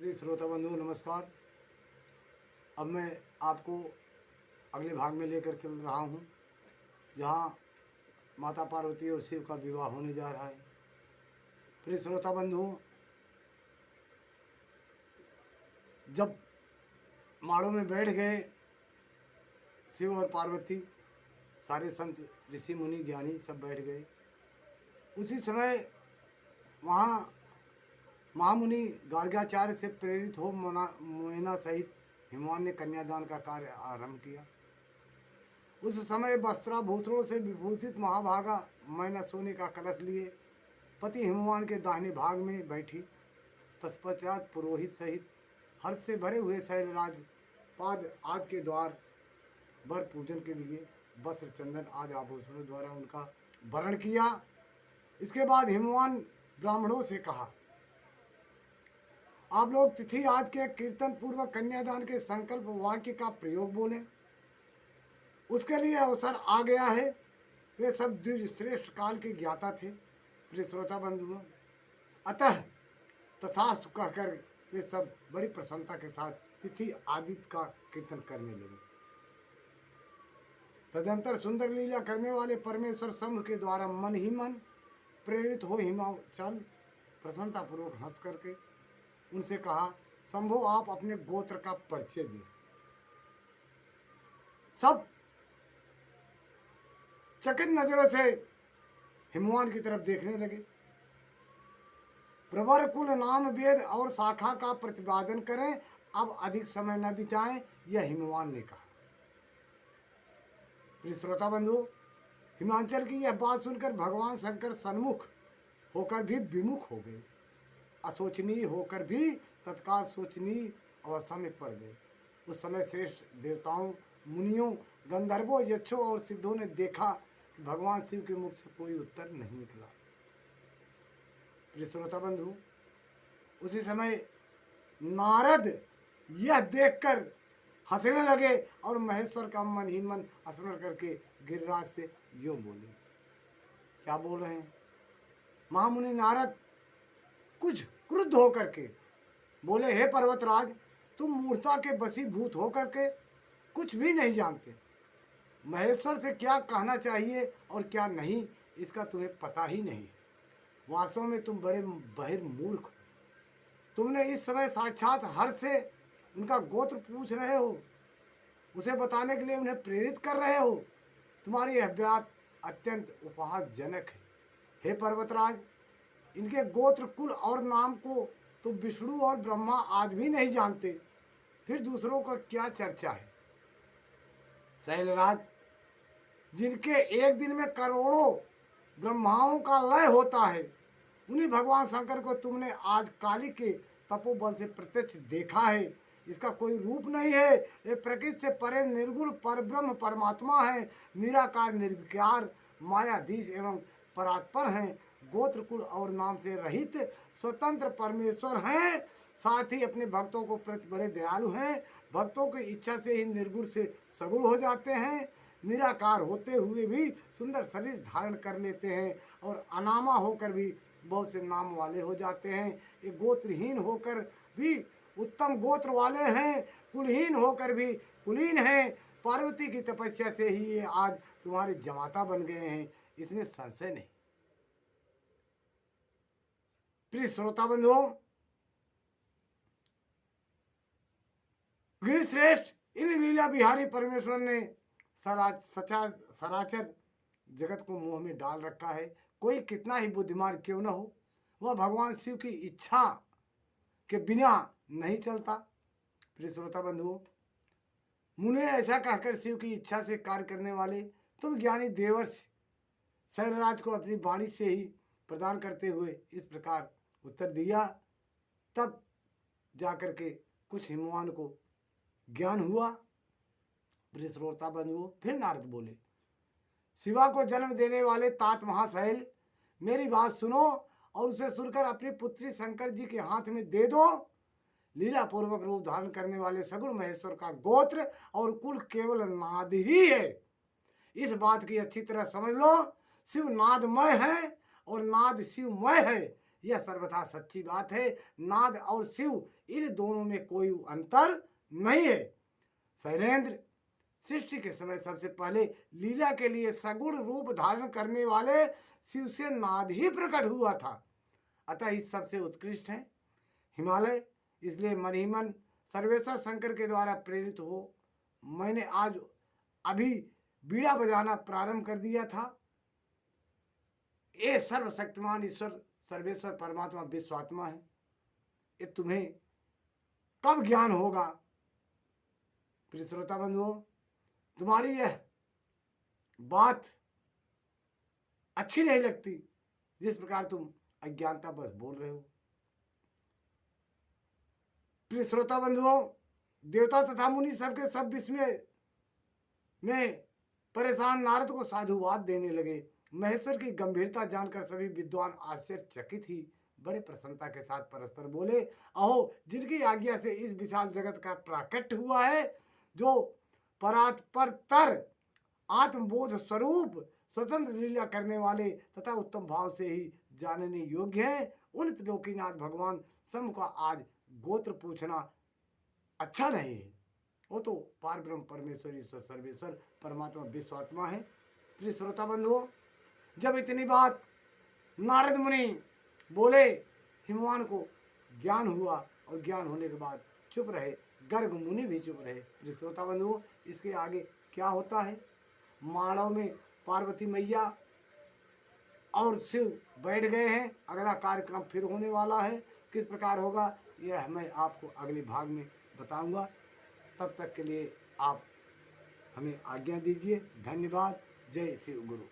प्रिय श्रोता बंधु नमस्कार। अब मैं आपको अगले भाग में लेकर चल रहा हूँ, जहाँ माता पार्वती और शिव का विवाह होने जा रहा है। प्रिय श्रोता बंधु, जब माड़ों में बैठ गए शिव और पार्वती, सारे संत ऋषि मुनि ज्ञानी सब बैठ गए। उसी समय वहाँ महामुनि गार्ग्याचार्य से प्रेरित हो मोहिना सहित हिमवान ने कन्यादान का कार्य आरंभ किया। उस समय वस्त्राभूषणों से विभूषित महाभागा मैना सोने का कलश लिए पति हिमवान के दाहिने भाग में बैठी। तत्पश्चात पुरोहित सहित हर्ष से भरे हुए शैलराज पाद आदि के द्वार वर पूजन के लिए वस्त्र चंदन आदि आभूषणों द्वारा उनका वरण किया। इसके बाद हिमवान ब्राह्मणों से कहा, आप लोग तिथि आदि के कीर्तन पूर्वक कन्यादान के संकल्प वाक्य का प्रयोग बोलें। उसके लिए अवसर आ गया है। वे सब द्विज श्रेष्ठ काल के ज्ञाता थे। प्रिय श्रोता बंधुओं, अतः तथास्तु कहकर वे सब बड़ी प्रसन्नता के साथ तिथि आदि का कीर्तन करने लगे। तदंतर सुंदर लीला करने वाले परमेश्वर शंभु के द्वारा मन ही मन प्रेरित हो हिमाचल प्रसन्नता पूर्वक हंस करके उनसे कहा, शंभु आप अपने गोत्र का परिचय दें। सब चकित नजरों से हिमवान की तरफ देखने लगे। प्रवर कुल नाम वेद और शाखा का प्रतिपादन करें, अब अधिक समय न बिताएं, यह हिमवान ने कहा। प्रिय श्रोता बंधु, हिमाचल की यह बात सुनकर भगवान शंकर सन्मुख होकर भी विमुख हो गए। अशोचनीय होकर भी तत्काल शोचनीय अवस्था में पड़ गए। उस समय श्रेष्ठ देवताओं, मुनियों, गंधर्वों, यक्षों और सिद्धों ने देखा कि भगवान शिव के मुख से कोई उत्तर नहीं निकला। प्रिय श्रोता बंधु, उसी समय नारद यह देखकर हंसने लगे और महेश्वर का मन ही मन स्मरण करके गिरिराज से यूं बोले। क्या बोल रहे हैं? महामुनि नारद कुछ क्रुद्ध होकर के बोले, हे पर्वतराज, तुम मूर्खता के वशीभूत होकर के कुछ भी नहीं जानते। महेश्वर से क्या कहना चाहिए और क्या नहीं, इसका तुम्हें पता ही नहीं। वास्तव में तुम बड़े बहिर्मूर्ख हो। तुमने इस समय साक्षात हर्ष से उनका गोत्र पूछ रहे हो, उसे बताने के लिए उन्हें प्रेरित कर रहे हो। तुम्हारी यह बात अत्यंत उपहासजनक है। हे पर्वतराज, इनके गोत्र, कुल और नाम को तो विष्णु और ब्रह्मा आज भी नहीं जानते, फिर दूसरों का क्या चर्चा है। शैलराज, जिनके एक दिन में करोड़ों ब्रह्माओं का लय होता है, उन्हीं भगवान शंकर को तुमने आज काली के तपोबल से प्रत्यक्ष देखा है। इसका कोई रूप नहीं है। ये प्रकृति से परे निर्गुण परब्रह्म परमात्मा है, निराकार निर्विकार मायाधीश एवं परात्पर हैं। गोत्र, कुल और नाम से रहित स्वतंत्र परमेश्वर हैं। साथ ही अपने भक्तों को प्रति बड़े दयालु हैं। भक्तों की इच्छा से ही निर्गुण से सगुण हो जाते हैं। निराकार होते हुए भी सुंदर शरीर धारण कर लेते हैं और अनामा होकर भी बहुत से नाम वाले हो जाते हैं। ये गोत्रहीन होकर भी उत्तम गोत्र वाले हैं, कुलहीन होकर भी कुलीन हैं। पार्वती की तपस्या से ही ये आज तुम्हारे जमाता बन गए हैं, इसमें संशय नहीं। प्रिय श्रोता बंधुओं, गिरिश्रेष्ठ इन लीला बिहारी परमेश्वर ने सराचर जगत को मुंह में डाल रखा है। कोई कितना ही बुद्धिमान क्यों न हो, वह भगवान शिव की इच्छा के बिना नहीं चलता। प्रिय श्रोता बंधुओं, मुने ऐसा कहकर शिव की इच्छा से कार्य करने वाले तुम ज्ञानी देवर्षि शैलराज को अपनी वाणी से ही प्रदान करते हुए इस प्रकार उत्तर दिया। तब जाकर के कुछ हिमवान को ज्ञान हुआ। प्रिय श्रोता बंधुओं, फिर नारद बोले, शिवा को जन्म देने वाले तात महाशैल, मेरी बात सुनो और उसे सुनकर अपनी पुत्री शंकर जी के हाथ में दे दो। लीला पूर्वक रूप धारण करने वाले सगुण महेश्वर का गोत्र और कुल केवल नाद ही है। इस बात की अच्छी तरह समझ लो, शिव नादमय है और नाद शिवमय है। यह सर्वथा सच्ची बात है। नाद और शिव इन दोनों में कोई अंतर नहीं है। शैलेंद्र, सृष्टि के समय सबसे पहले लीला के लिए सगुण रूप धारण करने वाले शिव से नाद ही प्रकट हुआ था, अतः इस सबसे उत्कृष्ट है हिमालय। इसलिए मन ही मन सर्वेश्वर शंकर के द्वारा प्रेरित हो मैंने आज अभी बीड़ा बजाना प्रारंभ कर दिया था। ये सर्वशक्तिमान ईश्वर सर्वेश्वर परमात्मा विश्वात्मा है, ये तुम्हें कब ज्ञान होगा? प्रिय श्रोता बंधुओं, तुम्हारी यह बात अच्छी नहीं लगती जिस प्रकार तुम अज्ञानता बस बोल रहे हो। प्रिय श्रोता बंधुओं, देवता तथा मुनि सबके सब विस्मय में परेशान नारद को साधुवाद देने लगे। महेश्वर की गंभीरता जानकर सभी विद्वान आश्चर्यचकित ही बड़े प्रसन्नता के साथ परस्पर बोले, अहो, जिनकी आज्ञा से इस विशाल जगत का प्राकट्य हुआ है, जो परात्पर आत्मबोध स्वरूप स्वतंत्र लीला करने वाले तथा उत्तम भाव से ही जानने योग्य हैं, उन त्रिलोकीनाथ भगवान शंभ का आज गोत्र पूछना अच्छा नहीं है। वो तो पार ब्रह्म परमेश्वर ईश्वर सर्वेश्वर परमात्मा विश्वात्मा है। प्रिय श्रोता बंधुओं, जब इतनी बात नारद मुनि बोले, हिमवान को ज्ञान हुआ और ज्ञान होने के बाद चुप रहे, गर्ग मुनि भी चुप रहे। प्रिय श्रोता बंधुओं, इसके आगे क्या होता है? माड़व में पार्वती मैया और शिव बैठ गए हैं, अगला कार्यक्रम फिर होने वाला है। किस प्रकार होगा यह मैं आपको अगले भाग में बताऊंगा। तब तक के लिए आप हमें आज्ञा दीजिए। धन्यवाद। जय शिव गुरु।